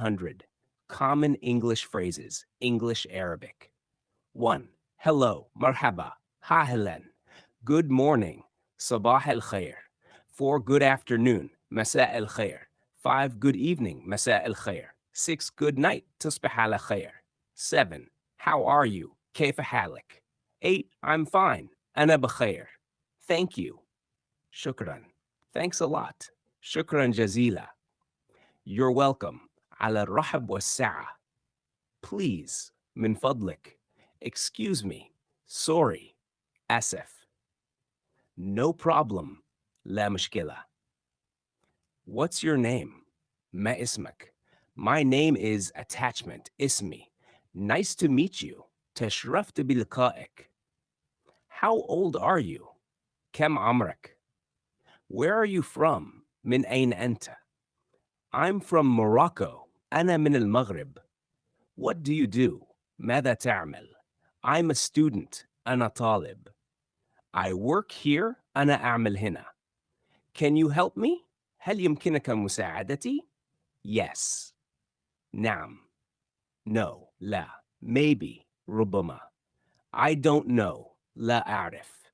100. Common English phrases, English Arabic. 1. Hello, marhaba, ahlan. Good morning, sabah al khair. 4. Good afternoon, masa al khair. 5. Good evening, masa al khair. 6. Good night, tusbih al khair. 7. How are you, kayfa halik. 8. I'm fine, ana bkhair. Thank you, shukran. Thanks a lot, shukran jazila. You're welcome, ala rahab wa sa'a. Please, min fadlik. Excuse me, sorry, asif. No problem, la mushkila. What's your name? Ma ismak. My name is attachment, ismi. Nice to meet you. Tashraftu bilqa'ik. How old are you? Kam amrak. Where are you from? Min ayn anta. I'm from Morocco. Ana min al-Maghrib. What do you do? ماذا تعمل? I'm a student. أنا طالب. I work here. أنا أعمل هنا. Can you help me? هل يمكنك مساعدتي? Yes. نعم. No. لا. Maybe. ربما. I don't know. لا أعرف.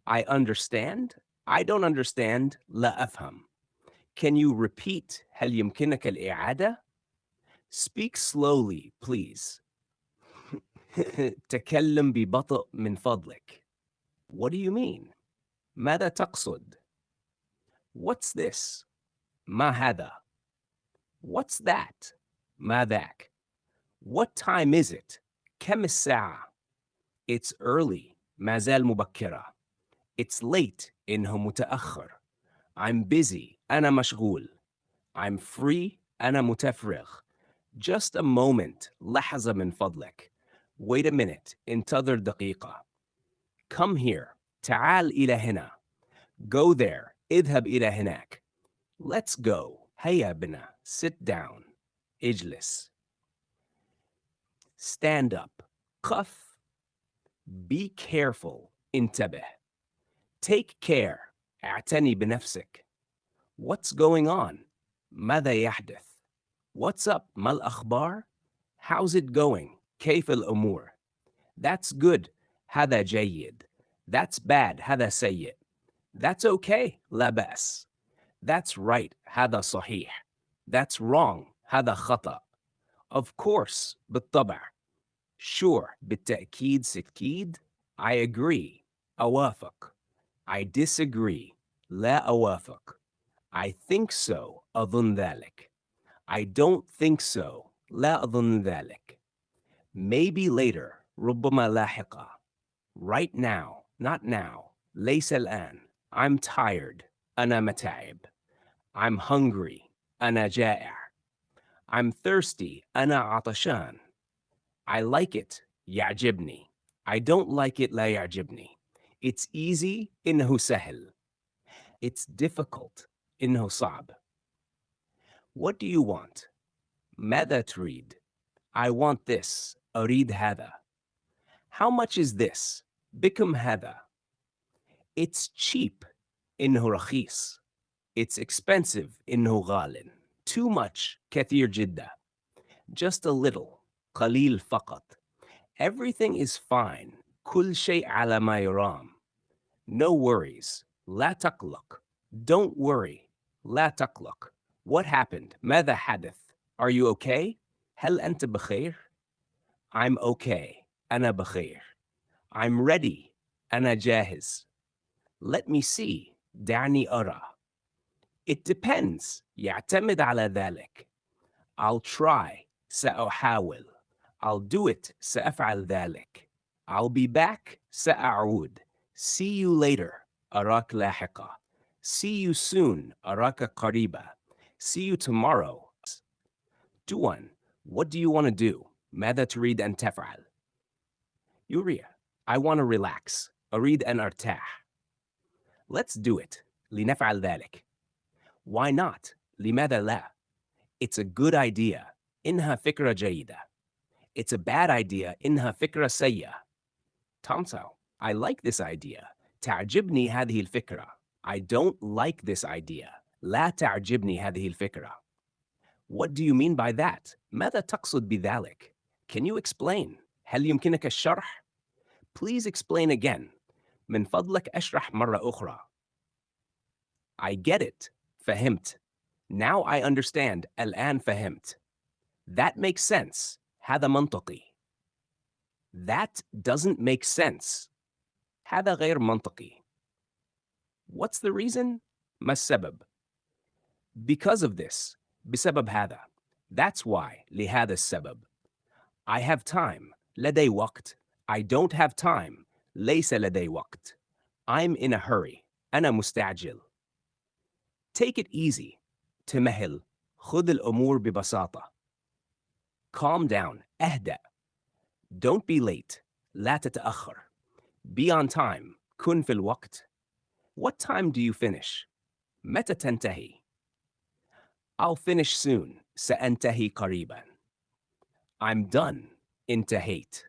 I understand. I don't understand. لا أفهم. Can you repeat? هل يمكنك الإعادة? Speak slowly, please. تكلم ببطء من فضلك. What do you mean? ماذا تقصد? What's this? ما هذا? What's that? ما ذاك? What time is it? كم الساعة? It's early. ما زال مبكرة. It's late. إنه متأخر. I'm busy. أنا مشغول. I'm free. أنا متفرغ. Just a moment. لحظة من فضلك. Wait a minute. انتظر دقيقة. Come here. تعال إلى هنا. Go there. اذهب إلى هناك. Let's go. هيا بنا. Sit down. اجلس. Stand up. قف. Be careful. انتبه. Take care. اعتني بنفسك. What's going on? ماذا يحدث? What's up? ما الأخبار? How's it going? كيف الأمور? That's good. هذا جيد. That's bad. هذا سيء. That's okay. لا بأس. That's right. هذا صحيح. That's wrong. هذا خطأ. Of course. بالطبع. Sure. بالتأكيد ستكيد. I agree. أوافق. I disagree. لا أوافق. I think so. أظن ذلك. I don't think so. لا أظن ذلك. Maybe later. ربما لاحقا. Right now. Not now. ليس الآن. I'm tired. أنا متعب. I'm hungry. أنا جائع. I'm thirsty. أنا عطشان. I like it. يعجبني. I don't like it. لا يعجبني. It's easy. إنه سهل. It's difficult. إنه صعب. What do you want? ماذا تريد? I want this. أريد هذا. How much is this? بكم هذا. It's cheap. إنه رخيص. It's expensive. إنه غال. Too much. كثير جدا. Just a little. قليل فقط. Everything is fine. كل شيء على ما يرام. No worries. لا تقلق. Don't worry. لا تقلق. What happened? ماذا حدث? Are you okay? هل أنت بخير? I'm okay. أنا بخير. I'm ready. أنا جاهز. Let me see. دعني أرى. It depends. يعتمد على ذلك. I'll try. سأحاول. I'll do it. سأفعل ذلك. I'll be back. سأعود. See you later. أراك لاحقا. See you soon. أراك قريبا. See you tomorrow. Do one. What do you want to do? ماذا تريد أن تفعل? Yuria. I want to relax. أريد أن أرتاح. Let's do it. لنفعل ذلك. Why not? لماذا لا? It's a good idea. إنها فكرة جيدة. It's a bad idea. إنها فكرة سيئة. Tomsau. I like this idea. تعجبني هذه الفكرة. I don't like this idea. لا تعجبني هذه الفكرة. What do you mean by that? ماذا تقصد بذلك? Can you explain? هل يمكنك الشرح? Please explain again. من فضلك اشرح مرة أخرى. I get it. فهمت. Now I understand. الآن فهمت. That makes sense. هذا منطقي. That doesn't make sense. هذا غير منطقي. What's the reason? ما السبب? Because of this. بسبب هذا. That's why. لهذا السبب. I have time. لدي وقت. I don't have time. ليس لدي وقت. I'm in a hurry. أنا مستعجل. Take it easy. تمهل. خذ الأمور ببساطة. Calm down. اهدأ. Don't be late. لا تتأخر. Be on time. كن في الوقت. What time do you finish? متى تنتهي? I'll finish soon. سأنتهي قريبا. I'm done. انتهيت.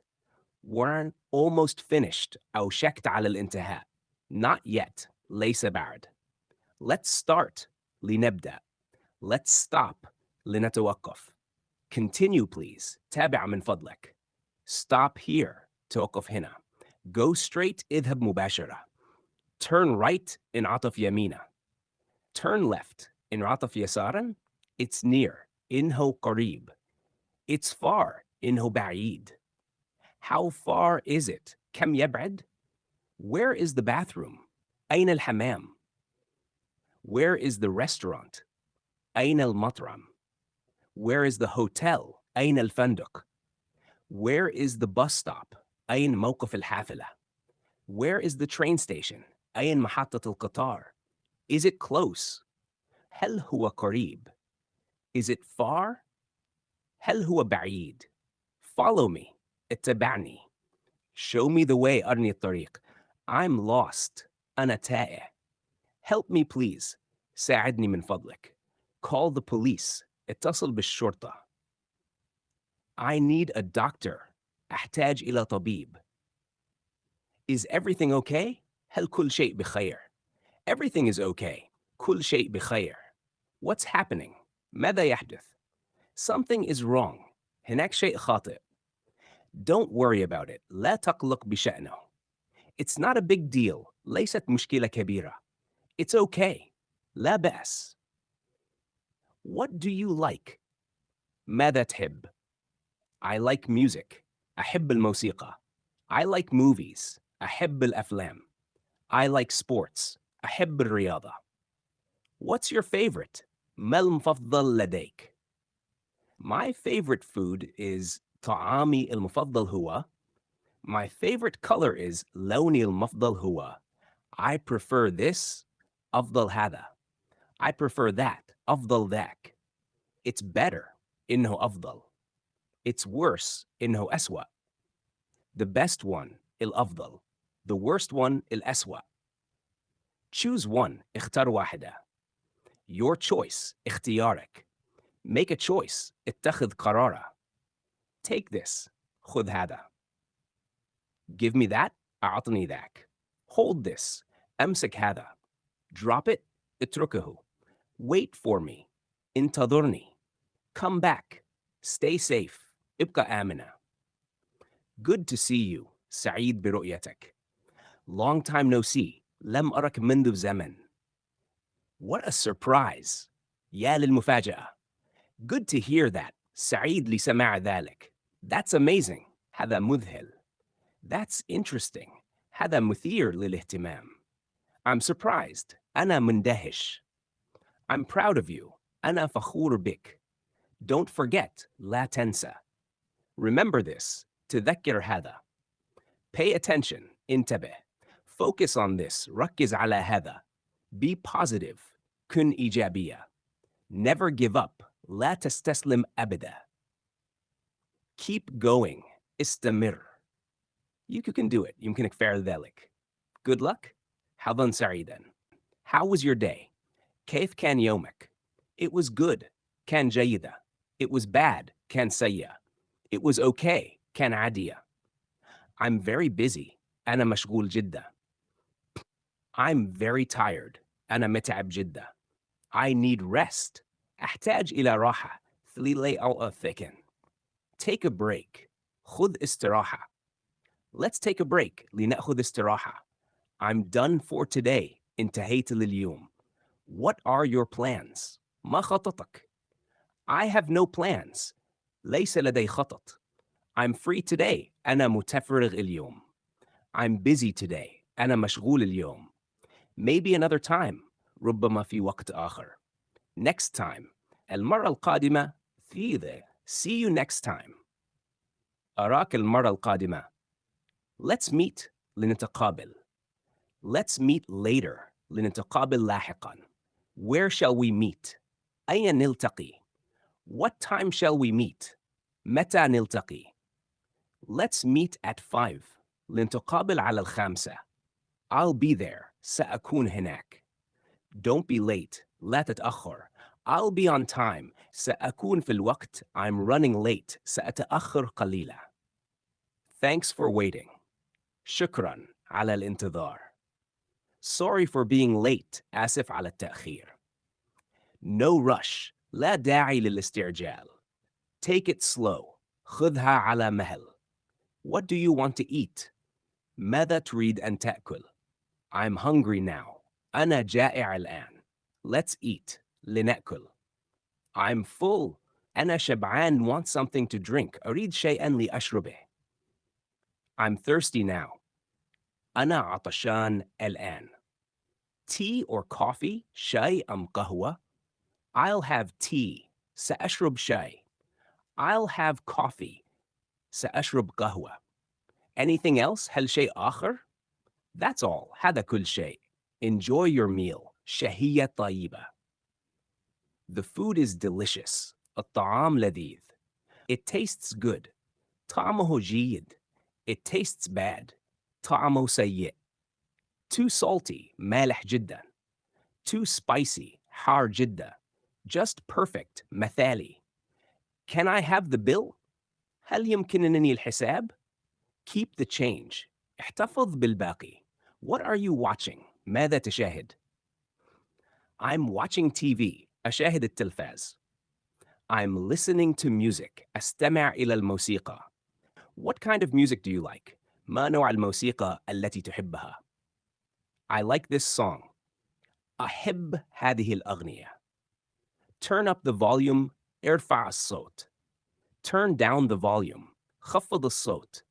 We're almost finished. أوشكت على الانتهاء. Not yet. ليس بعد. Let's start. لنبدأ. Let's stop. لنتوقف. Continue please. تابع من فضلك. Stop here. توقف هنا. Go straight. اذهب مباشرة. Turn right. انعطف يمينا. Turn left. انعطف يسارا. It's near. إنه قريب. It's far. إنه بعيد. How far is it? كم يبعد? Where is the bathroom? أين الحمام? Where is the restaurant? أين المطعم? Where is the hotel? أين الفندق? Where is the bus stop? أين موقف الحافلة? Where is the train station? أين محطة القطار? Is it close? هل هو قريب? Is it far? هل هو بعيد? Follow me. اتبعني. Show me the way. أرني الطريق. I'm lost. أنا تائه. Help me please. ساعدني من فضلك. Call the police. اتصل بالشرطة. I need a doctor. أحتاج إلى طبيب. Is everything okay? هل كل شيء بخير? Everything is okay. كل شيء بخير. What's happening? ماذا يحدث? Something is wrong. هناك شيء خاطئ. Don't worry about it. لا تقلق بشأنه. It's not a big deal. ليست مشكلة كبيرة. It's okay. لا بأس. What do you like? ماذا تحب? I like music. أحب الموسيقى. I like movies. أحب الأفلام. I like sports. أحب الرياضة. What's your favorite? ما المفضل لديك? My favorite food is طعامي المفضل هو. My favorite color is لوني المفضل هو. I prefer this. أفضل هذا. I prefer that. أفضل ذاك. It's better. إنه أفضل. It's worse. إنه أسوأ. The best one. الأفضل. The worst one. الأسوأ. Choose one. اختار واحدة. Your choice. اختيارك. Make a choice. اتخذ قرارا. Take this. خذ هذا. Give me that. أعطني ذاك. Hold this. أمسك هذا. Drop it. اتركه. Wait for me. انتظرني. Come back. Stay safe. ابقى آمنة. Good to see you. سعيد برؤيتك. Long time no see. لم أرك منذ زمن. What a surprise. يا للمفاجأة. Good to hear that. سعيد لسماع ذلك. That's amazing. هذا مذهل. That's interesting. هذا مثير للاهتمام. I'm surprised. أنا مندهش. I'm proud of you. أنا فخور بك. Don't forget. لا تنسى. Remember this. تذكر هذا. Pay attention. انتبه. Focus on this. ركز على هذا. Be positive. كن إيجابية. Never give up. لا تستسلم أبدا. Keep going. استمر. You can do it. يمكنك فعل ذلك. Good luck. حظاً سعيداً. How was your day? كيف كان يومك? It was good. كان جيدة. It was bad. كان سيء. It was okay. كان عادية. I'm very busy. أنا مشغول جدا. I'm very tired. أنا متعب جدا. I need rest. أحتاج إلى راحة. ثليلي أو thicken. Take a break. خذ استراحة. Let's take a break. لنأخذ استراحة. I'm done for today. انتهيت لليوم. What are your plans? ما خططك؟ I have no plans. ليس لدي خطط. I'm free today. أنا متفرغ اليوم. I'm busy today. أنا مشغول اليوم. Maybe another time. ربما في وقت آخر. Next time. المرة القادمة. See you next time. أراك المرة القادمة. Let's meet. لنتقابل. Let's meet later. لنتقابل لاحقاً. Where shall we meet? أين نلتقي? What time shall we meet? متى نلتقي؟ Let's meet at 5. لنتقابل على 5. I'll be there. سأكون هناك. Don't be late. لا تتأخر. I'll be on time. سأكون في الوقت. I'm running late. سأتأخر قليلا. Thanks for waiting. شكراً على الانتظار. Sorry for being late. آسف على التأخير. No rush. لا داعي للاستعجال. Take it slow. خذها على مهل. What do you want to eat? ماذا تريد أن تأكل؟ I'm hungry now. أنا جائع الآن. Let's eat. لنأكل. I'm full. أنا شبعان. Want something to drink. أريد شيئاً لأشربه. I'm thirsty now. أنا عطشان الآن. Tea or coffee? شاي أم قهوة؟ I'll have tea. سأشرب شاي. I'll have coffee. سأشرب قهوة. Anything else? هل شيء آخر؟ That's all. هذا كل شيء. Enjoy your meal. شهية طيبة. The food is delicious. الطعام لذيذ. It tastes good. طعمه جيد. It tastes bad. طعمه سيء. Too salty. مالح جدا. Too spicy. حار جدا. Just perfect. مثالي. Can I have the bill? هل يمكنني الحساب؟ Keep the change. احتفظ بالباقي. What are you watching? ماذا تشاهد؟ I'm watching TV. أشاهد التلفاز. I'm listening to music. أستمع إلى الموسيقى. What kind of music do you like? ما نوع الموسيقى التي تحبها؟ I like this song. أحب هذه الأغنية. Turn up the volume. ارفع الصوت. Turn down the volume. خفض الصوت.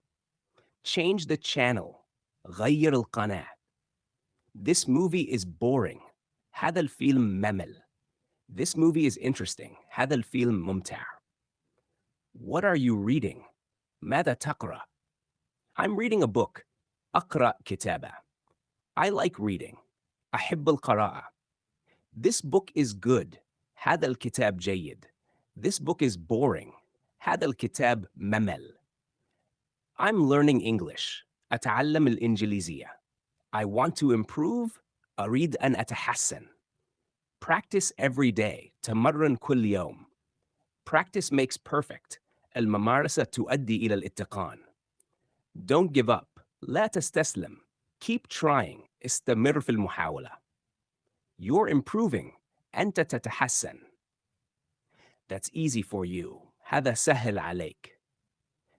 Change the channel. غير القناة. This movie is boring. هذا الفيلم ممل. This movie is interesting. هذا الفيلم ممتع. What are you reading? ماذا تقرأ؟ I'm reading a book. أقرأ كتابة. I like reading. أحب القراءة. This book is good. هذا الكتاب جيد. This book is boring. هذا الكتاب ممل. I'm learning English. أتعلم الإنجليزية. I want to improve. أريد أن أتحسن. Practice every day. تمرن كل يوم. Practice makes perfect. الممارسة تؤدي إلى الاتقان. Don't give up. لا تستسلم. Keep trying. استمر في المحاولة. You're improving. أنت تتحسن. That's easy for you. هذا سهل عليك.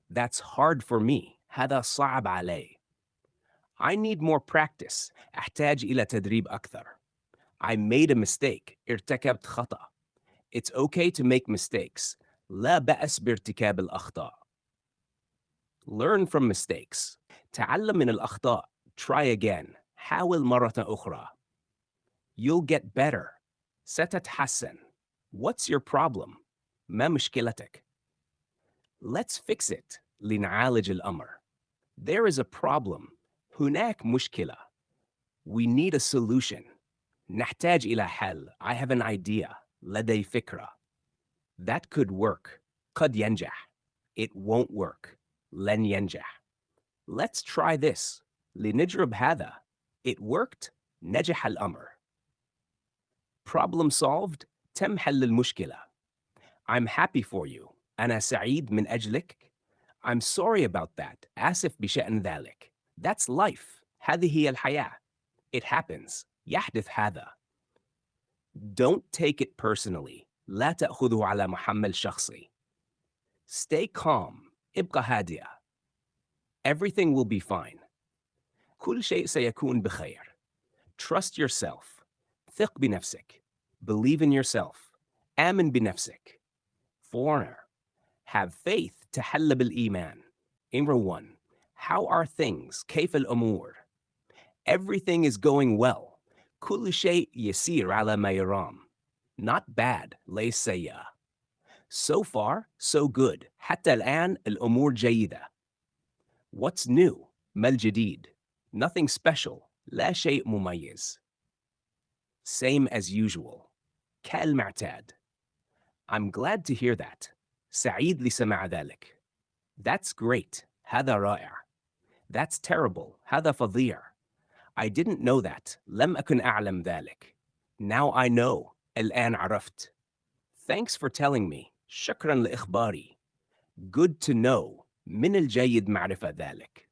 That's hard for me. هذا صعب علي. I need more practice. أحتاج إلى تدريب أكثر. I made a mistake. ارتكبت خطأ. It's okay to make mistakes. لا بأس بارتكاب الأخطاء. Learn from mistakes. تعلم من الأخطاء. Try again. حاول مرة أخرى. You'll get better. ستتحسن. What's your problem? ما مشكلتك؟ Let's fix it. لنعالج الأمر. There is a problem. هناك مشكلة. We need a solution. نحتاج إلى حل. I have an idea. لدي فكرة. That could work. قد ينجح. It won't work. لن ينجح. Let's try this. لنجرب هذا. It worked. نجح الأمر. Problem solved. تم حل المشكلة. I'm happy for you. أنا سعيد من أجلك. I'm sorry about that. آسف بشأن ذلك. That's life. هذه هي الحياة. It happens. يحدث هذا. Don't take it personally. لا تأخذه على محمل شخصي. Stay calm. ابقى هادئة. Everything will be fine. كل شيء سيكون بخير. Trust yourself. ثق بنفسك. Believe in yourself. آمن بنفسك. Foreigner. Have faith تحل بالإيمان. Imra 1. How are things? كيف الأمور? Everything is going well. كل شيء يسير على ما يرام. Not bad. ليس سيئة. So far, so good. حتى الآن الأمور جيدة. What's new? ما الجديد? Nothing special. لا شيء مميز. Same as usual. كالمعتاد. I'm glad to hear that. سعيد لسماع ذلك. That's great. هذا رائع. That's terrible. هذا فظيع. I didn't know that. لم أكن أعلم ذلك. Now I know. الآن عرفت. Thanks for telling me. شكراً لإخباري. Good to know. من الجيد معرفة ذلك.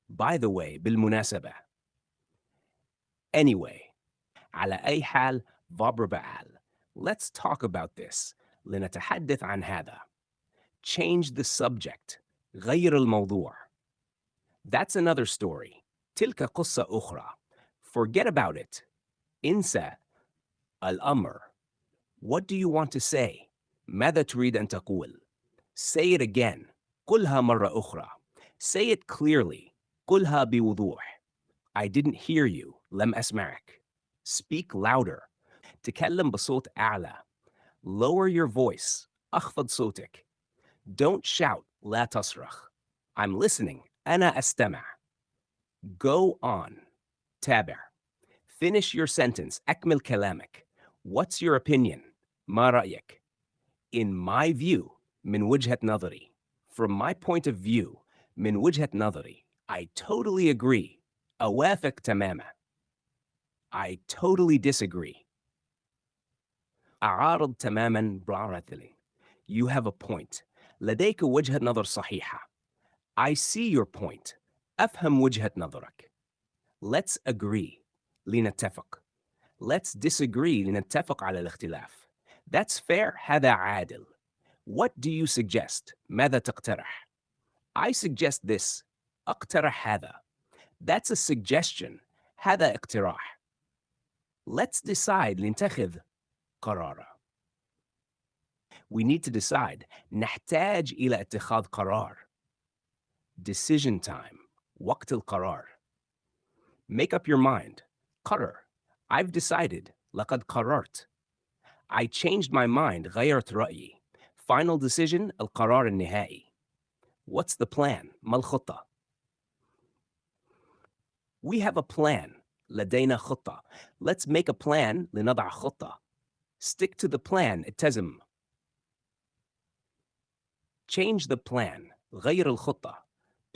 By the way, بالمناسبة. Anyway. على أي حال, verb بأل. Let's talk about this. لنتحدث عن هذا. Change the subject. غير الموضوع. That's another story. تلك قصة أخرى. Forget about it. انسى. الأمر. What do you want to say? ماذا تريد أن تقول? Say it again. قلها مرة أخرى. Say it clearly. قلها بوضوح. I didn't hear you. لم أسمعك. Speak louder. تكلم بصوت أعلى. Lower your voice. أخفض صوتك. Don't shout. لا تصرخ. I'm listening. أنا أستمع. Go on. تابع. Finish your sentence. أكمل كلامك. What's your opinion? ما رأيك? In my view. من وجهة نظري. From my point of view. من وجهة نظري. I totally agree. أوافق تماما. I totally disagree. أعارض تماما براثلي. You have a point. لديك وجهة نظر صحيحة. I see your point. أفهم وجهة نظرك. Let's agree. لنتفق. Let's disagree. لنتفق على الاختلاف. That's fair. هذا عادل. What do you suggest? ماذا تقترح? I suggest this. أقترح هذا. That's a suggestion. هذا اقتراح. Let's decide. لنتخذ قرارا. We need to decide. نحتاج إلى اتخاذ قرار. Decision time. وقت القرار. Make up your mind. قرر. I've decided. لقد قررت. I changed my mind. غيرت رأيي. Final decision. القرار النهائي. What's the plan? ما الخطة? We have a plan. لدينا خطة. Let's make a plan. لنضع خطة. Stick to the plan. التزم. Change the plan. غير الخطة.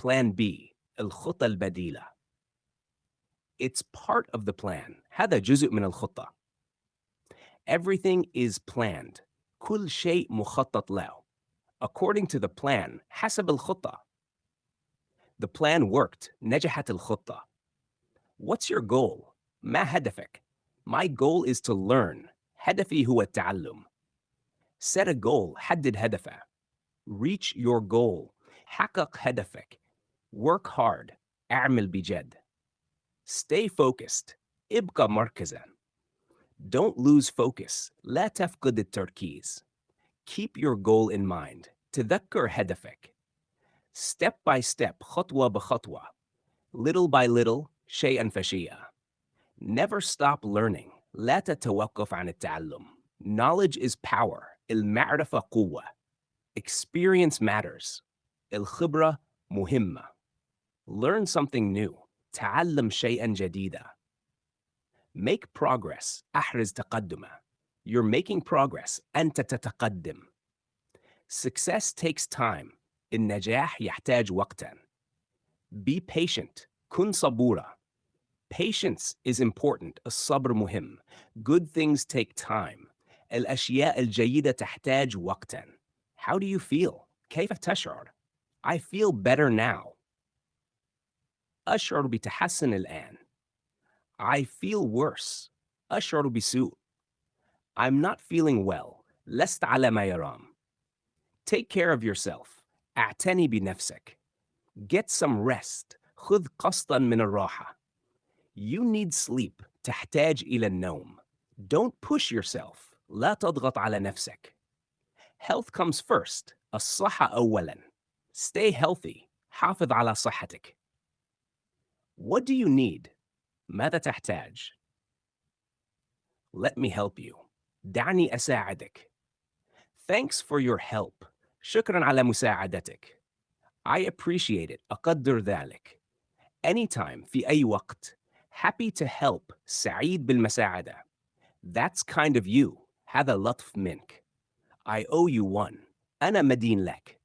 Plan B. الخطة البديلة. It's part of the plan. هذا جزء من الخطة. Everything is planned. كل شيء مخطط له. According to the plan. حسب الخطة. The plan worked. نجحت الخطة. What's your goal? ما هدفك? My goal is to learn. هدفي هو التعلم. Set a goal. حدد هدفه. Reach your goal. حقق هدفك. Work hard. اعمل بجد. Stay focused. ابقى مركزا. Don't lose focus. لا تفقد التركيز. Keep your goal in mind. تذكر هدفك. Step by step. خطوة بخطوة. Little by little. شيئا فشيئا. Never stop learning. لا تتوقف عن التعلم. Knowledge is power. المعرفة قوة. Experience matters. الخبرة مهمة. Learn something new. تعلم شيئا جديدا. Make progress. أحرز تقدما. You're making progress. أنت تتقدم. Success takes time. النجاح يحتاج وقتا. Be patient. كن صبورا. Patience is important. الصبر مهم. Good things take time. الأشياء الجيدة تحتاج وقتا. How do you feel? كيف تشعر? I feel better now. أشعر بتحسن الآن. I feel worse. أشعر بسوء. I'm not feeling well. لست على ما يرام. Take care of yourself. اعتني بنفسك. Get some rest. خذ قسطاً من الراحة. You need sleep. تحتاج إلى النوم. Don't push yourself. لا تضغط على نفسك. Health comes first. الصحة أولاً. Stay healthy. حافظ على صحتك. What do you need? ماذا تحتاج? Let me help you. دعني أساعدك. Thanks for your help. شكراً على مساعدتك. I appreciate it. أقدر ذلك. Anytime في أي وقت. Happy to help. سعيد بالمساعدة. That's kind of you. هذا لطف منك. I owe you one. أنا مدين لك.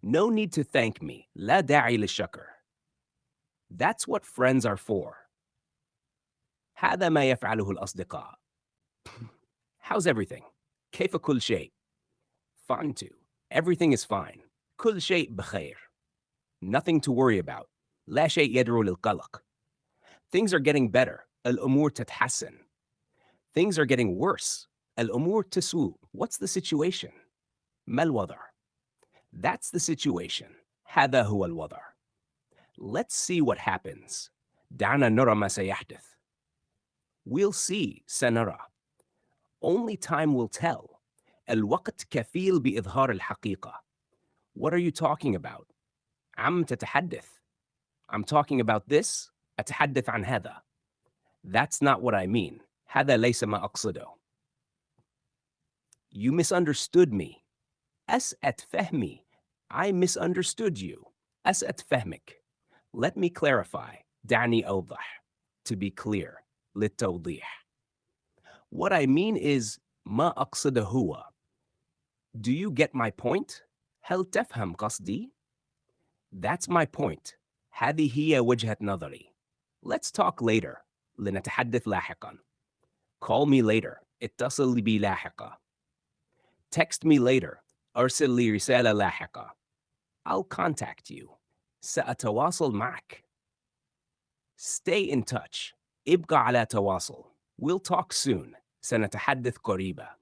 No need to thank me. لا داعي للشكر. That's what friends are for. هذا ما يفعله الأصدقاء. How's everything? كيف كل شيء? Fine too. Everything is fine. كل شيء بخير. Nothing to worry about. لا شيء يدعو للقلق. Things are getting better. الأمور تتحسن. Things are getting worse. الأمور تسوء. What's the situation? ما الوضع? That's the situation. هذا هو الوضع. Let's see what happens. دعنا نرى ما سيحدث. We'll see. سنرى. Only time will tell. الوقت كفيل بإظهار الحقيقة. What are you talking about? عم تتحدث. I'm talking about this. أتحدث عن هذا. That's not what I mean. هذا ليس ما أقصده. You misunderstood me. أسأت فهمي. I misunderstood you. أسأت فهمك. Let me clarify. دعني أوضح. To be clear. للتوضيح. What I mean is ما أقصده هو. Do you get my point? هل تفهم قصدي? That's my point. هذه هي وجهة نظري. Let's talk later. لنتحدث لاحقاً. Call me later. اتصل بي لاحقاً. Text me later. أرسل لي رسالة لاحقة. I'll contact you. سأتواصل معك. Stay in touch. ابقى على تواصل. We'll talk soon. سنتحدث قريبا.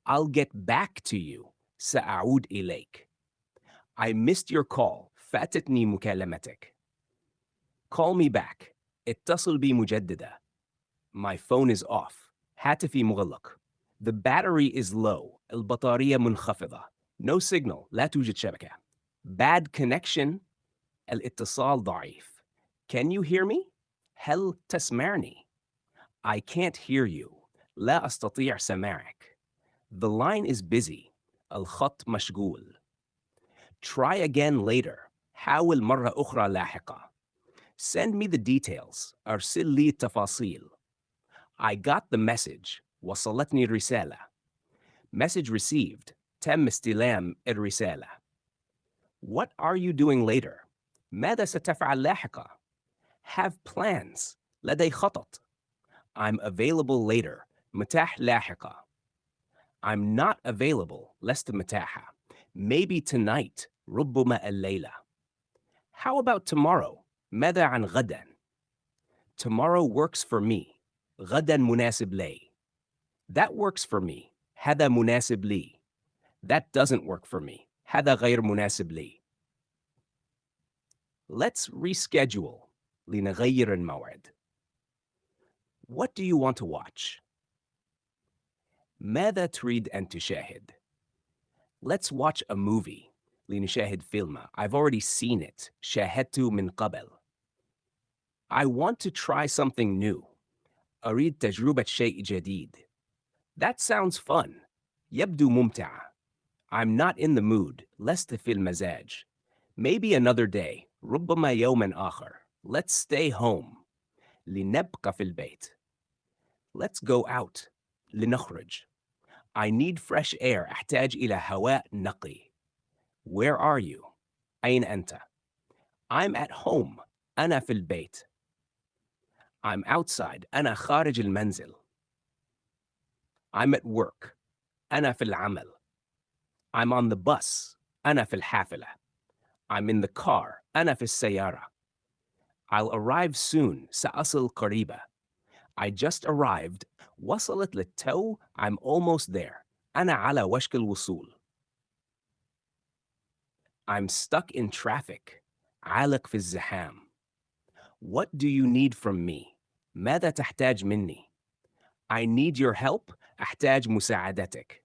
I'll get back to you. سأعود إليك. I missed your call. فاتتني مكالمتك. Call me back. اتصل بي مجددا. My phone is off. هاتفي مغلق. The battery is low. البطارية منخفضة. No signal. لا توجد شبكة. Bad connection. الاتصال ضعيف. Can you hear me? هل تسمعني? I can't hear you. لا أستطيع سماعك. The line is busy. الخط مشغول. Try again later. حاول مرة أخرى لاحقة. Send me the details. أرسل لي التفاصيل. I got the message. وصلتني الرسالة. Message received. تم استلام الرسالة. What are you doing later? ماذا ستفعل لاحقا؟ Have plans. لدي خطط. I'm available later. متاح لاحقا. I'm not available. لست متاحة. Maybe tonight. ربما الليلة. How about tomorrow? ماذا عن غدا؟ Tomorrow works for me. غدا مناسب لي. That works for me. هذا مناسب لي. That doesn't work for me. هذا غير مناسب لي. Let's reschedule. لنغير الموعد. What do you want to watch? ماذا تريد أن تشاهد؟ Let's watch a movie. لنشاهد فيلم. I've already seen it. شاهدته من قبل. I want to try something new. أريد تجربة شيء جديد. That sounds fun. يبدو ممتعة. I'm not in the mood. لست في المزاج. Maybe another day. ربما يوم آخر. Let's stay home. لنبقى في البيت. Let's go out. لنخرج. I need fresh air. أحتاج إلى هواء نقي. Where are you? أين أنت? I'm at home. أنا في البيت. I'm outside. أنا خارج المنزل. I'm at work. أنا في العمل. I'm on the bus. أنا في الحافلة. I'm in the car. أنا في السيارة. I'll arrive soon. سأصل قريبا. I just arrived. وصلت للتو. I'm almost there. أنا على وشك الوصول. I'm stuck in traffic. عالق في الزحام. What do you need from me? ماذا تحتاج مني؟ I need your help. أحتاج مساعدتك.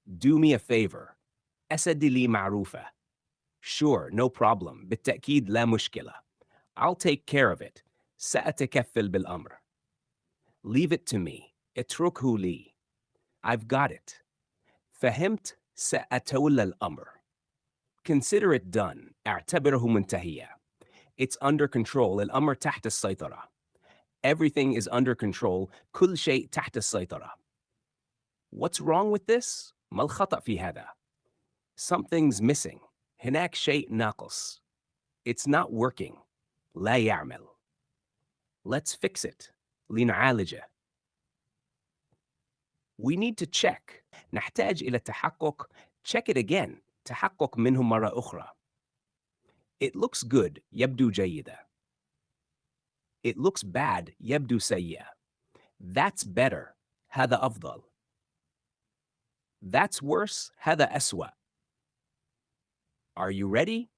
Do me a favor. أسد لي معروفة. Sure, no problem. بالتأكيد لا مشكلة. I'll take care of it. سأتكفل بالأمر. Leave it to me. اتركه لي. I've got it. فهمت. سأتولى الأمر. Consider it done. اعتبره منتهية. It's under control. الأمر تحت السيطرة. Everything is under control. كل شيء تحت السيطرة. What's wrong with this? ما الخطأ في هذا؟ Something's missing. هناك شيء ناقص. It's not working. لا يعمل. Let's fix it. لنعالجه. We need to check. نحتاج إلى التحقق. Check it again. تحقق منه مرة أخرى. It looks good. يبدو جيدة. It looks bad. يبدو سيئة. That's better. هذا أفضل. That's worse. هذا أسوأ. Are you ready?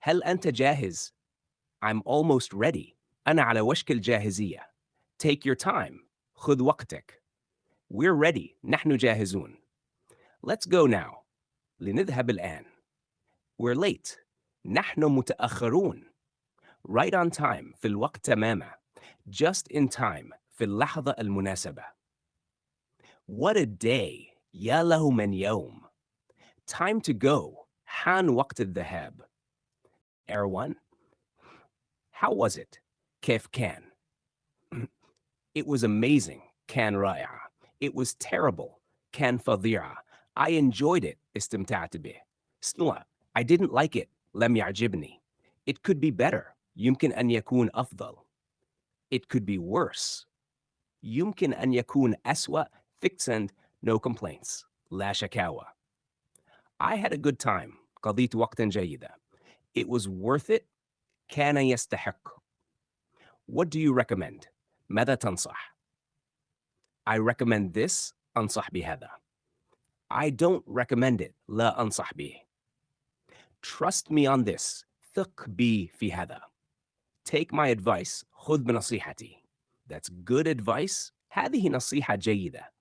هل أنت جاهز؟ I'm almost ready. أنا على وشك الجاهزية. Take your time. خذ وقتك. We're ready. نحن جاهزون. Let's go now. لنذهب الآن. We're late. نحن متأخرون. Right on time. في الوقت تماما. Just in time. في اللحظة المناسبة. What a day. يا له من يوم. Time to go. حان وقت الذهاب. Erwan, how was it? كيف كان? It was amazing. كان رائع. It was terrible. كان فظيعة. I enjoyed it. استمتعت به. سنوة. I didn't like it. لم يعجبني. It could be better. يمكن أن يكون أفضل. It could be worse. يمكن أن يكون أسوأ. Fixed and no complaints. لا شكاوى. I had a good time. قضيت وقتا جيدا. It was worth it. كان يستحق. What do you recommend? ماذا تنصح? I recommend this. أنصح بهذا. I don't recommend it. لا أنصح به. Trust me on this. ثق بي في هذا. Take my advice. خذ بنصيحتي. That's good advice. هذه نصيحة جيدة.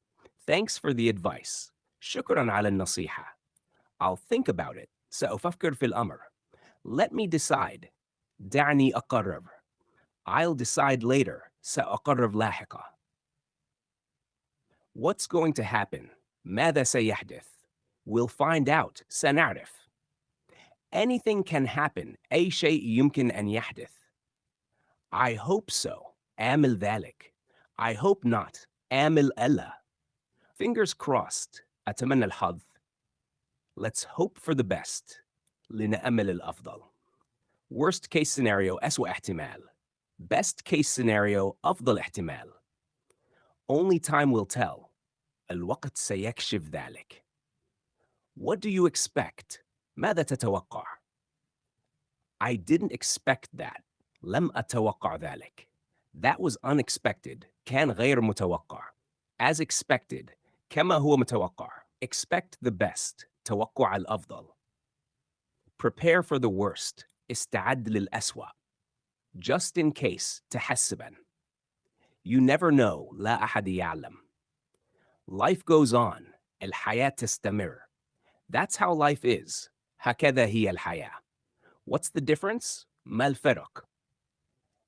Thanks for the advice. شكراً على النصيحة. I'll think about it. سأفكر في الأمر. Let me decide. دعني أقرر. I'll decide later. سأقرر لاحقاً. What's going to happen? ماذا سيحدث? We'll find out. سنعرف. Anything can happen. أي شيء يمكن أن يحدث. I hope so. آمل ذلك. I hope not. آمل ألا. Fingers crossed. أتمنى الحظ. Let's hope for the best. لنأمل الأفضل. Worst case scenario. أسوأ احتمال. Best case scenario. أفضل احتمال. Only time will tell. الوقت سيكشف ذلك. What do you expect? ماذا تتوقع? I didn't expect that. لم أتوقع ذلك. That was unexpected. كان غير متوقع. As expected. كما هو متوقع. Expect the best. توقع الأفضل. Prepare for the worst. استعد للأسوأ. Just in case. تحسباً. You never know. لا أحد يعلم. Life goes on. الحياة تستمر. That's how life is. هكذا هي الحياة. What's the difference? ما الفرق?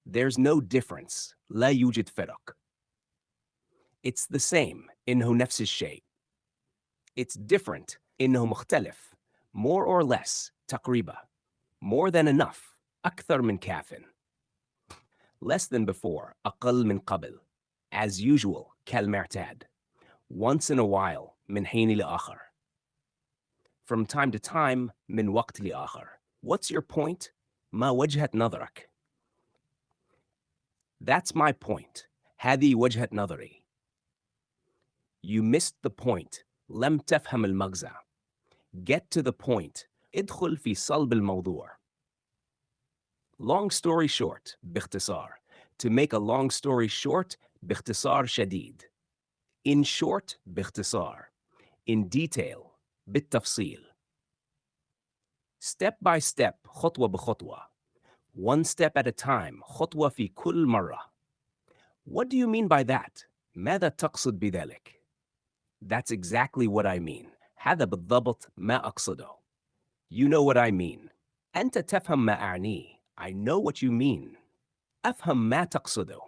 There's no difference. لا يوجد فرق. It's the same. إنه نفس الشيء. It's different. إنه مختلف. More or less. تقريبا. More than enough. أكثر من كافٍ. Less than before. أقل من قبل. As usual. كالمعتاد. Once in a while. من حين لآخر. From time to time. من وقت لآخر. What's your point? ما وجهة نظرك? That's my point. هذه وجهة نظري. You missed the point. لم تفهم المغزى. Get to the point. ادخل في صلب الموضوع. Long story short. باختصار. To make a long story short. باختصار شديد. In short. باختصار. in detail, بالتفصيل. Step by step, خطوة بخطوة. One step at a time, خطوة في كل مرة. What do you mean by that? ماذا تقصد بذلك? That's exactly what I mean. هذا بالضبط ما أقصده. You know what I mean. أنت تفهم ما أعنيه. I know what you mean. أفهم ما تقصده.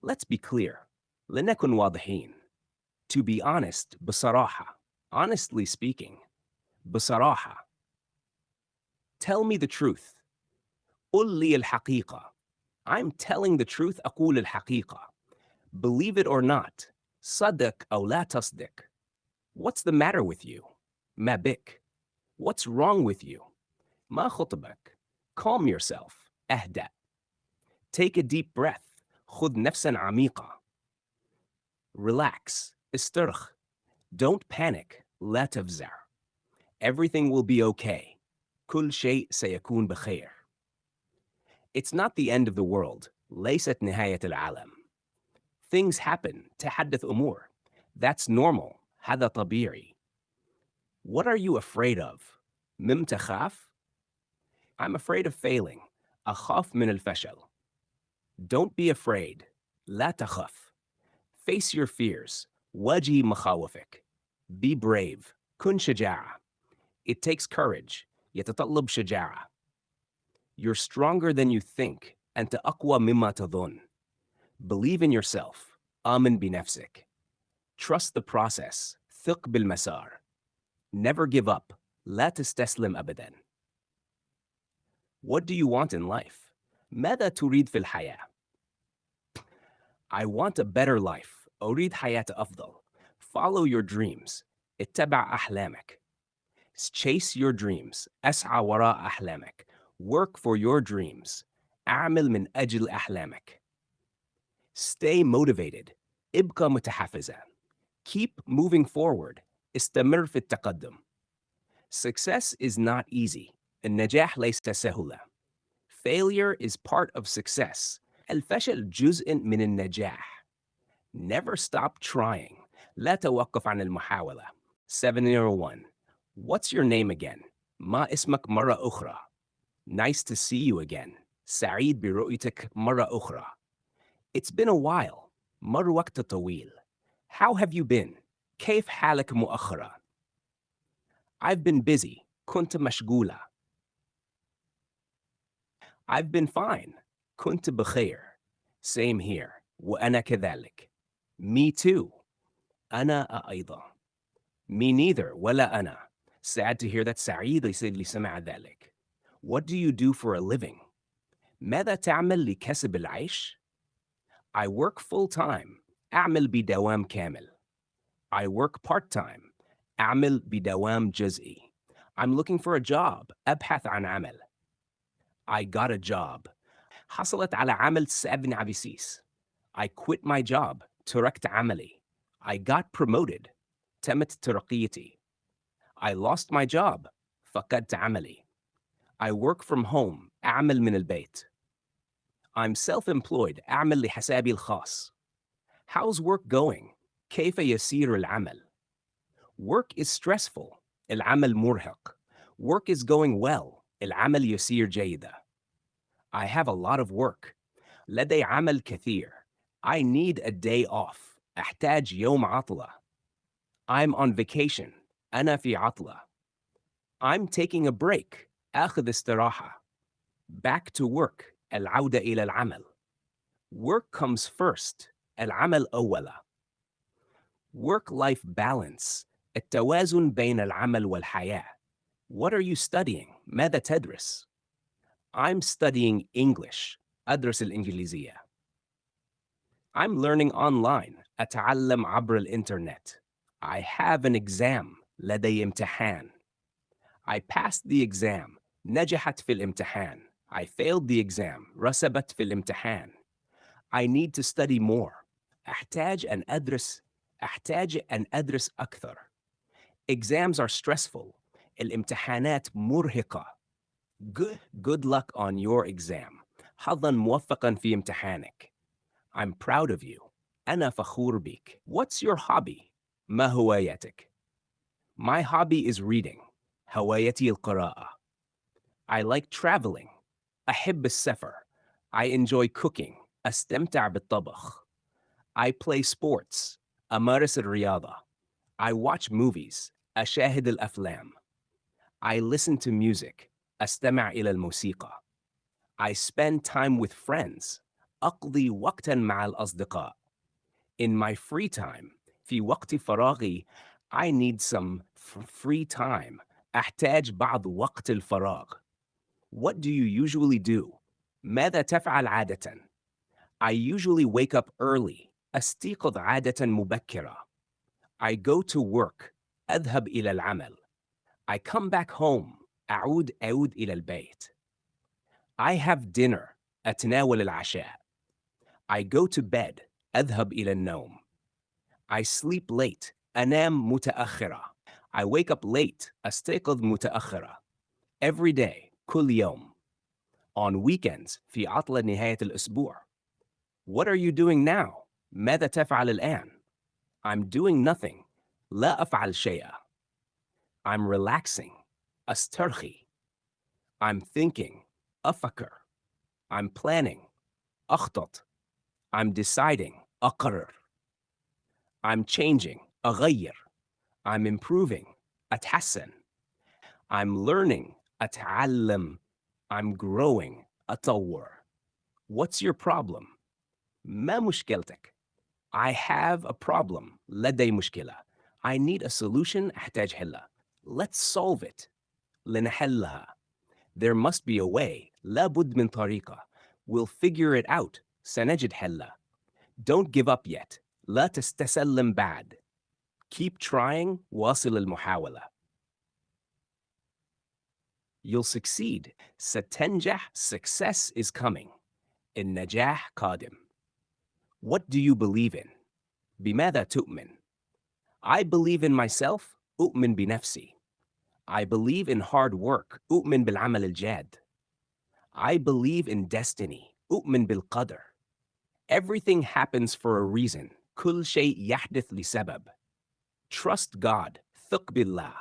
Let's be clear. لنكن واضحين. To be honest, بصراحة. Honestly speaking. بصراحة. Tell me the truth. قل لي الحقيقة. I'm telling the truth. أقول الحقيقة. Believe it or not. صدق أو لا تصدق. What's the matter with you? ما بك. What's wrong with you? ما خطبك. Calm yourself. اهدأ. Take a deep breath. خذ نفساً عميقة. Relax. استرخ. Don't panic. لا تفزع. Everything will be okay. كل شيء سيكون بخير. It's not the end of the world. ليست نهاية العالم. Things happen. تحدث أمور. That's normal. هذا طبيعي. What are you afraid of? مم تخاف? I'm afraid of failing. أخاف من الفشل. Don't be afraid. لا تخف. Face your fears. واجه مخاوفك. Be brave. كن شجاع. It takes courage. يتطلب شجاعة. You're stronger than you think. أنت أقوى مما تظن. Believe in yourself. آمن بنفسك. Trust the process. ثق بالمسار. Never give up. لا تستسلم أبداً. What do you want in life? ماذا تريد في الحياة? I want a better life. أريد حياة أفضل. Follow your dreams. اتبع أحلامك. Chase your dreams. أسعى وراء أحلامك. Work for your dreams. أعمل من أجل أحلامك. Stay motivated. ابقى متحفزا. Keep moving forward. استمر في التقدم. Success is not easy. النجاح ليس سهلة. Failure is part of success. الفشل جزء من النجاح. Never stop trying. لا توقف عن المحاولة. 701. What's your name again? ما اسمك مرة أخرى. Nice to see you again. سعيد برؤيتك مرة أخرى. It's been a while. مر وقت طويل. How have you been? كيف حالك مؤخرا؟ I've been busy. كنت مشغولة. I've been fine. كنت بخير. Same here. وأنا كذلك. Me too. أنا أيضا. Me neither. ولا أنا. Sad to hear that. سعيد لسمع ذلك. What do you do for a living? ماذا تعمل لكسب العيش؟ I work full time. أعمل بدوام كامل. I work part time. أعمل بدوام جزئي. I'm looking for a job. أبحث عن عمل. I got a job. حصلت على عمل سابني عبسيس. I quit my job. تركت عملي. I got promoted. تمت ترقيتي. I lost my job. فقدت عملي. I work from home. أعمل من البيت. I'm self-employed. أعمل لحسابي الخاص. How's work going? كيف يسير العمل? Work is stressful. العمل مرهق. Work is going well. العمل يسير جيدا. I have a lot of work. لدي عمل كثير. I need a day off. أحتاج يوم عطلة. I'm on vacation. أنا في عطلة. I'm taking a break. آخذ استراحة. Back to work. العودة إلى العمل. Work comes first. العمل أولا. Work-life balance. التوازن بين العمل والحياة. What are you studying? ماذا تدرس? I'm studying English. أدرس الإنجليزية. I'm learning online. أتعلم عبر الإنترنت. I have an exam. لدي امتحان. I passed the exam. نجحت في الامتحان. I failed the exam. رسبت في الامتحان. I need to study more. أحتاج أن أدرس أكثر. Exams are stressful. الامتحانات مرهقة. Good luck on your exam. حظاً موفقاً في امتحانك. I'm proud of you. أنا فخور بك. What's your hobby? ما هواياتك? My hobby is reading. هوايتي القراءة. I like traveling. أحب السفر. I enjoy cooking. أستمتع بالطبخ. I play sports. أمارس الرياضة. I watch movies. أشاهد الأفلام. I listen to music. أستمع إلى الموسيقى. I spend time with friends. أقضي وقتاً مع الأصدقاء. In my free time, في وقت فراغي, I need some free time. أحتاج بعض وقت الفراغ. What do you usually do? ماذا تفعل عادةً? I usually wake up early. أستيقظ عادةً مبكرة. I go to work. أذهب إلى العمل. I come back home. أعود إلى البيت. I have dinner. أتناول العشاء. I go to bed. أذهب إلى النوم. I sleep late. أنام متأخرة. I wake up late. أستيقظ متأخرة. Every day. كل يوم. On weekends. في عطلة نهاية الأسبوع. What are you doing now? ماذا تفعل الآن? I'm doing nothing. لا أفعل شيئا. I'm relaxing. أسترخي. I'm thinking. أفكر. I'm planning. أخطط. I'm deciding. أقرر. I'm changing. أغير. I'm improving. أتحسن. I'm learning. أتعلم. I'm growing. أطور. What's your problem? ما مشكلتك? I have a problem. لدي مشكلة. I need a solution. أحتاج حلها. Let's solve it. لنحلها. There must be a way. لابد من طريقة. We'll figure it out. سنجد حلها. Don't give up yet. لا تستسلم بعد. Keep trying. واصل المحاولة. You'll succeed. ستنجح. Success is coming. النجاح قادم. What do you believe in? بماذا تؤمن? I believe in myself. أؤمن بنفسي. I believe in hard work. أؤمن بالعمل الجاد. I believe in destiny. أؤمن بالقدر. Everything happens for a reason. كل شيء يحدث لسبب. Trust God. ثق بالله.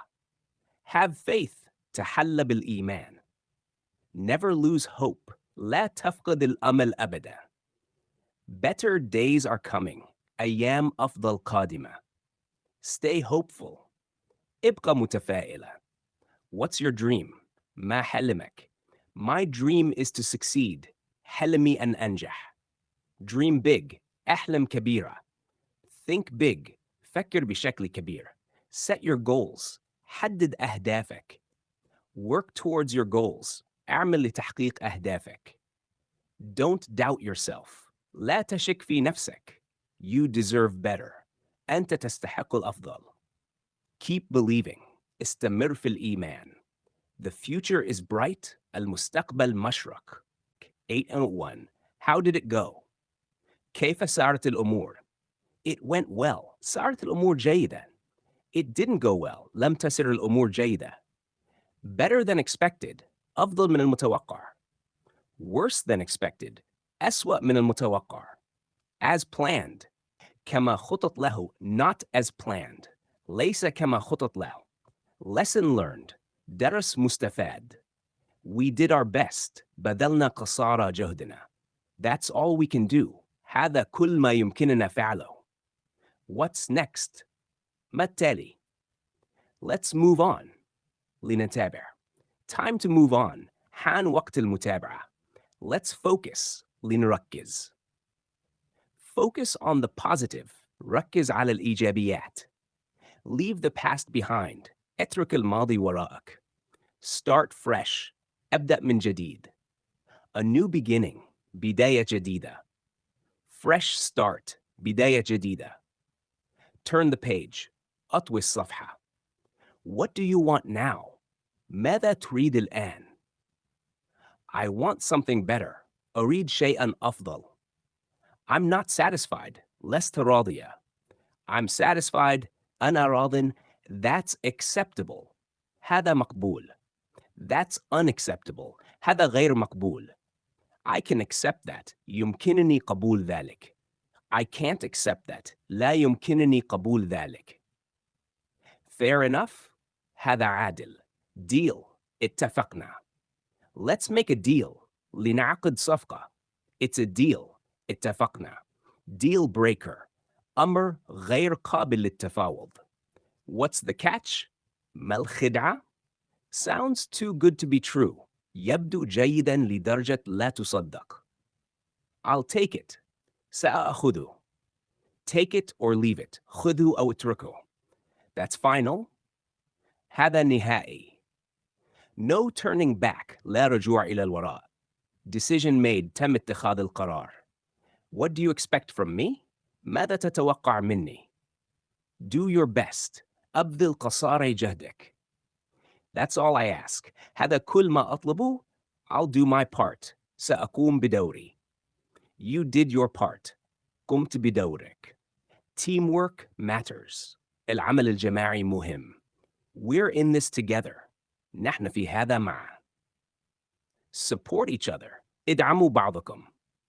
Have faith. تحلى بالإيمان. Never lose hope. لا تفقد الأمل أبدا. Better days are coming. أيام أفضل قادمة. Stay hopeful. ابقى متفائلة. What's your dream? ما حلمك? My dream is to succeed. حلمي أن أنجح. Dream big. أحلم كبيرة. Think big. فكر بشكل كبير. Set your goals. حدد أهدافك. Work towards your goals. اعمل لتحقيق أهدافك. Don't doubt yourself. لا تشك في نفسك. You deserve better. أنت تستحق الأفضل. Keep believing. استمر في الإيمان. The future is bright. المستقبل مشرق. 801. How did it go? كيف سارت الأمور? It went well. سارت الأمور جيدة. It didn't go well. لم تسر الأمور جيدة. Better than expected. أفضل من المتوقع. Worse than expected. أسوأ من المتوقع. As planned. كما خطط له. Not as planned. ليس كما خطط له. Lesson learned. درس مستفاد. We did our best. بذلنا قصارى جهدنا. That's all we can do. هذا كل ما يمكننا فعله. What's next? ما التالي? Let's move on. لنتابع. Time to move on. حان وقت المتابعة. Let's focus. لنركز. Focus on the positive. ركز على الإيجابيات. Leave the past behind. اترك الماضي وراءك. Start fresh. ابدأ من جديد. A new beginning. بداية جديدة. Fresh start. بداية جديدة. Turn the page. أطوي الصفحة. What do you want now? ماذا تريد الآن? I want something better. أريد شيئاً أفضل. I'm not satisfied. لست راضية. I'm satisfied. أنا راضٍ. That's acceptable. هذا مقبول. That's unacceptable. هذا غير مقبول. I can accept that. يمكنني قبول ذلك. I can't accept that. لا يمكنني قبول ذلك. Fair enough? هذا عادل. Deal. اتفقنا. Let's make a deal. لنعقد صفقة. It's a deal. اتفقنا. Deal breaker. أمر غير قابل للتفاوض. What's the catch? ما الخدعة? Sounds too good to be true. يبدو جيداً لدرجة لا تصدق. I'll take it. سأخذه. Take it or leave it. خذه أو اتركه. That's final. هذا نهائي. No turning back. لا رجوع إلى الوراء. Decision made. تم اتخاذ القرار. What do you expect from me? ماذا تتوقع مني? Do your best. أبذل قصارى جهدك. That's all I ask. هذا كل ما أطلبه. I'll do my part. سأقوم بدوري. You did your part. قمت بدورك. Teamwork matters. العمل الجماعي مهم. We're in this together. نحن في هذا معا. Support each other. ادعموا بعضكم.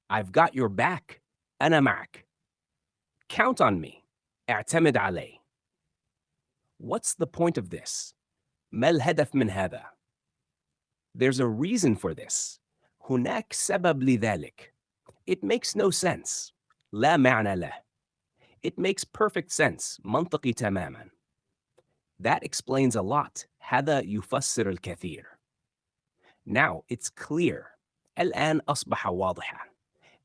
I've got your back. أنا معك. Count on me. اعتمد علي. What's the point of this? ما الهدف من هذا? There's a reason for this. هناك سبب لذلك. It makes no sense. لا معنى له. It makes perfect sense. منطقي تماما. That explains a lot. هذا يفسر الكثير. Now it's clear. الآن أصبح واضحا.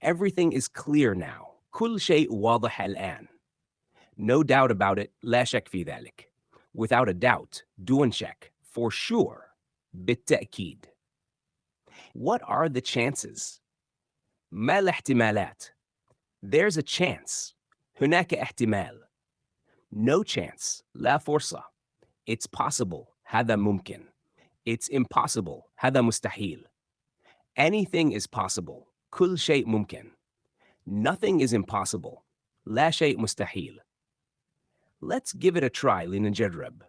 Everything is clear now. كل شيء واضح الآن. No doubt about it. لا شك في ذلك. Without a doubt. دون شك. For sure. بالتأكيد. What are the chances? ما الاحتمالات? There's a chance. هناك احتمال. No chance. لا فرصة. It's possible. هذا ممكن. It's impossible. هذا مستحيل. Anything is possible. كل شيء ممكن. Nothing is impossible. لا شيء مستحيل. Let's give it a try لنجرب.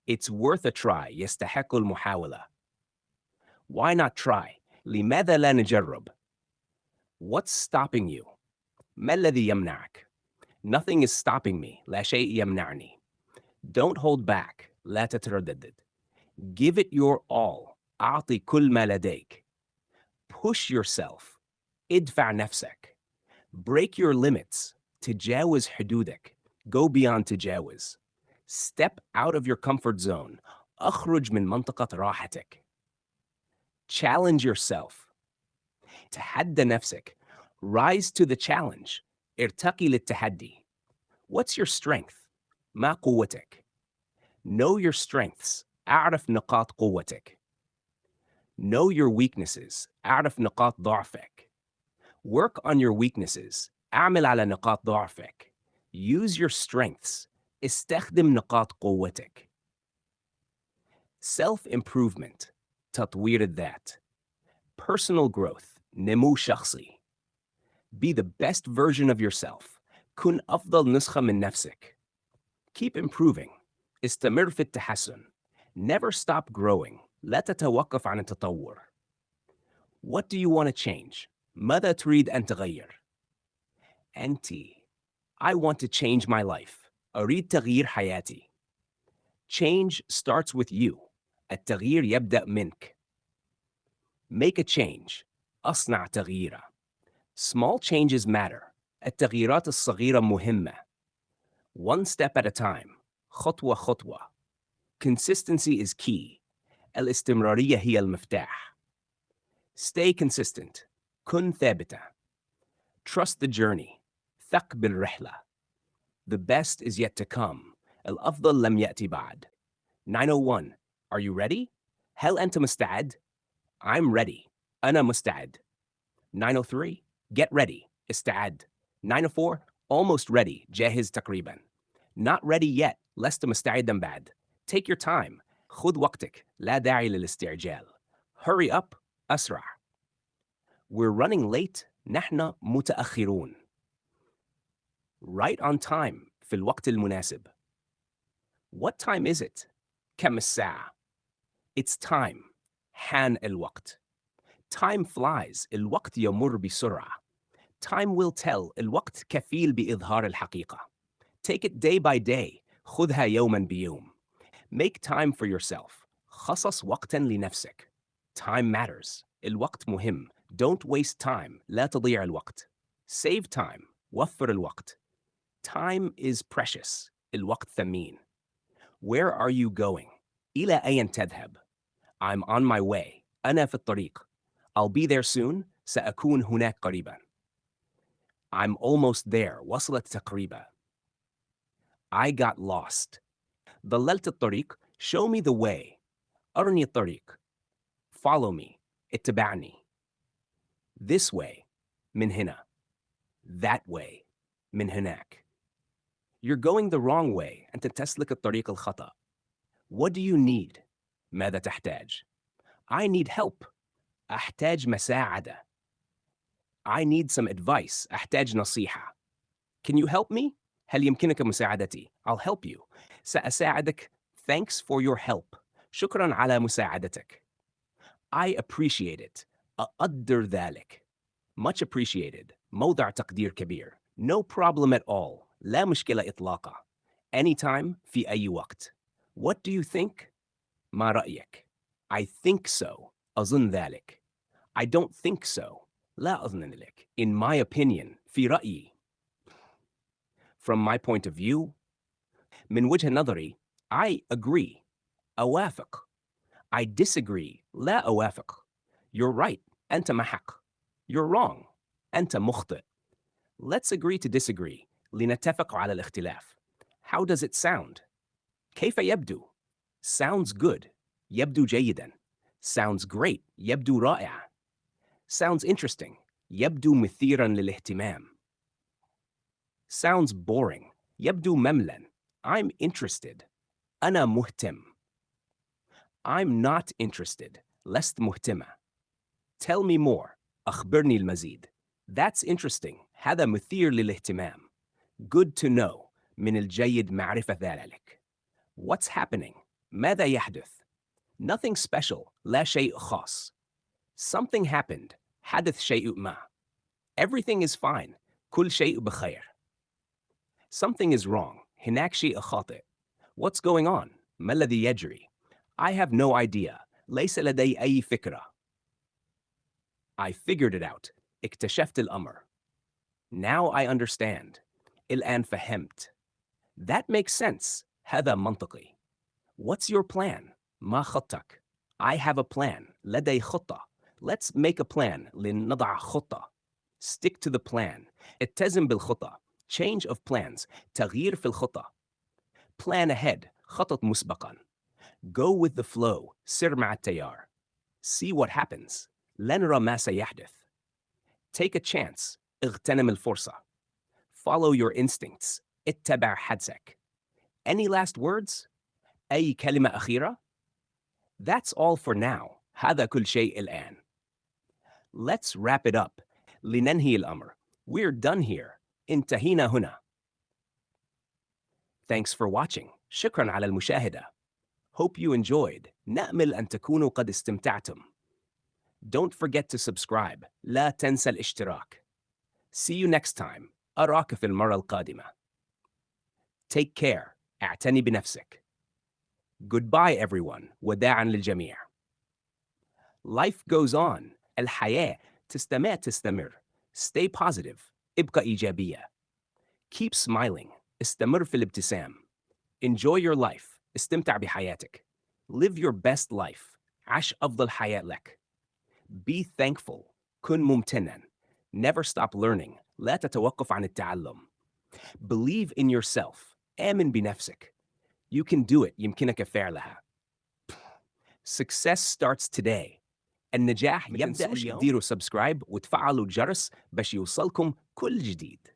It's worth a try. يستحق المحاولة. Why not try? لماذا لا نجرب? What's stopping you? ما الذي يمنعك? Nothing is stopping me. لا شيء يمنعني. Don't hold back. لا تتردد. Give it your all. أعطي كل ما لديك. Push yourself. ادفع نفسك. Break your limits. تجاوز حدودك. Go beyond تجاوز. Step out of your comfort zone. أخرج من منطقة راحتك. Challenge yourself. تحدى نفسك. Rise to the challenge. ارتقي للتحدي. What's your strength? ما قوتك? Know your strengths. أعرف نقاط قوتك. Know your weaknesses. أعرف نقاط ضعفك. Work on your weaknesses. أعمل على نقاط ضعفك. Use your strengths. استخدم نقاط قوتك. Self-improvement. تطوير الذات. Personal growth. نمو شخصي. Be the best version of yourself. كن أفضل نسخة من نفسك. Keep improving. استمر في التحسن. Never stop growing. لا تتوقف عن التطور. What do you want to change? ماذا تريد أن تغير؟ أنت. I want to change my life. أريد تغيير حياتي. Change starts with you. التغيير يبدأ منك. Make a change. أصنع تغييرا. Small changes matter. التغييرات الصغيرة مهمة. One step at a time. خطوة خطوة. Consistency is key. الاستمرارية هي المفتاح. Stay consistent. كن ثابتة. Trust the journey. ثق بالرحلة. The best is yet to come. الأفضل لم يأتي بعد. 901. Are you ready? هل أنت مستعد? I'm ready. أنا مستعد. 903. Get ready. استعد. 904. Almost ready. جاهز تقريبا. Not ready yet. لست مستعدا بعد. Take your time. خذ وقتك. لا داعي للاستعجال. Hurry up. أسرع. We're running late. نحن متأخرون. Right on time. في الوقت المناسب. What time is it? كم الساعة? It's time. حان الوقت. Time flies. الوقت يمر بسرعة. Time will tell. الوقت كفيل بإظهار الحقيقة. Take it day by day. خذها يوما بيوم. Make time for yourself. خصص وقتاً لنفسك. Time matters. الوقت مهم. Don't waste time. لا تضيع الوقت. Save time. وفر الوقت. Time is precious. الوقت ثمين. Where are you going? إلى أين تذهب? I'm on my way. أنا في الطريق. I'll be there soon. سأكون هناك قريباً. I'm almost there. وصلت تقريبا. I got lost. ضللت الطريق. Show me the way. أرني الطريق. Follow me. اتبعني. This way. من هنا. That way. من هناك. You're going the wrong way. أنت تسلك الطريق الخطأ. What do you need? ماذا تحتاج? I need help. أحتاج مساعدة. I need some advice. أحتاج نصيحة. Can you help me? هل يمكنك مساعدتي? I'll help you. سأساعدك. Thanks for your help. شكراً على مساعدتك. I appreciate it. أقدر ذلك. Much appreciated. موضع تقدير كبير. No problem at all. لا مشكلة إطلاقاً. Anytime. في أي وقت. What do you think? ما رأيك? I think so. أظن ذلك. I don't think so. لا أظن ذلك. In my opinion. في رأيي. From my point of view. من وجهة نظري. I agree. أوافق. I disagree. لا أوافق. You're right. أنت محق. You're wrong. أنت مخطئ. Let's agree to disagree. لنتفق على الاختلاف. How does it sound? كيف يبدو? Sounds good. يبدو جيداً. Sounds great. يبدو رائع. Sounds interesting. يبدو مثيراً للاهتمام. Sounds boring. يبدو مملاً. I'm interested. أنا مهتم. I'm not interested. لست مهتمة. Tell me more. أخبرني المزيد. That's interesting. هذا مثير للاهتمام. Good to know. من الجيد معرفة ذلك. What's happening? ماذا يحدث? Nothing special. لا شيء خاص. Something happened. حدث شيء ما. Everything is fine. كل شيء بخير. Something is wrong. هناك شيء خاطئ. What's going on? ما الذي يجري? I have no idea. ليس لدي أي فكرة. I figured it out. اكتشفت الأمر. Now I understand. الآن فهمت. That makes sense. هذا منطقي. What's your plan? ما خطتك? I have a plan. لدي خطة. Let's make a plan. لنضع خطة. Stick to the plan. اتزم بالخطة. Change of plans. تغيير في الخطة. Plan ahead. خطط مسبقاً. Go with the flow. سر مع التيار. See what happens. لنرى ما سيحدث. Take a chance. اغتنم الفرصة. Follow your instincts. اتبع حدسك. Any last words? أي كلمة أخيرة? That's all for now. هذا كل شيء الآن. Let's wrap it up. لننهي الأمر. We're done here. انتهينا هنا. Thanks for watching. شكراً على المشاهدة. Hope you enjoyed. نأمل أن تكونوا قد استمتعتم. Don't forget to subscribe. لا تنسى الاشتراك. See you next time. أراك في المرة القادمة. Take care. اعتني بنفسك. Goodbye everyone. وداعاً للجميع. Life goes on. الحياة تستمر. Stay positive. ابقى إيجابية. Keep smiling. استمر في الابتسام. Enjoy your life. استمتع بحياتك. Live your best life. عش أفضل حياة لك. Be thankful. كن ممتناً. Never stop learning. لا تتوقف عن التعلم. Believe in yourself. آمن بنفسك. You can do it. يمكنك فعلها. Success starts today. النجاح يبدأ اليوم. ديروا سبسكرايب وتفعلوا الجرس باش يوصلكم كل جديد.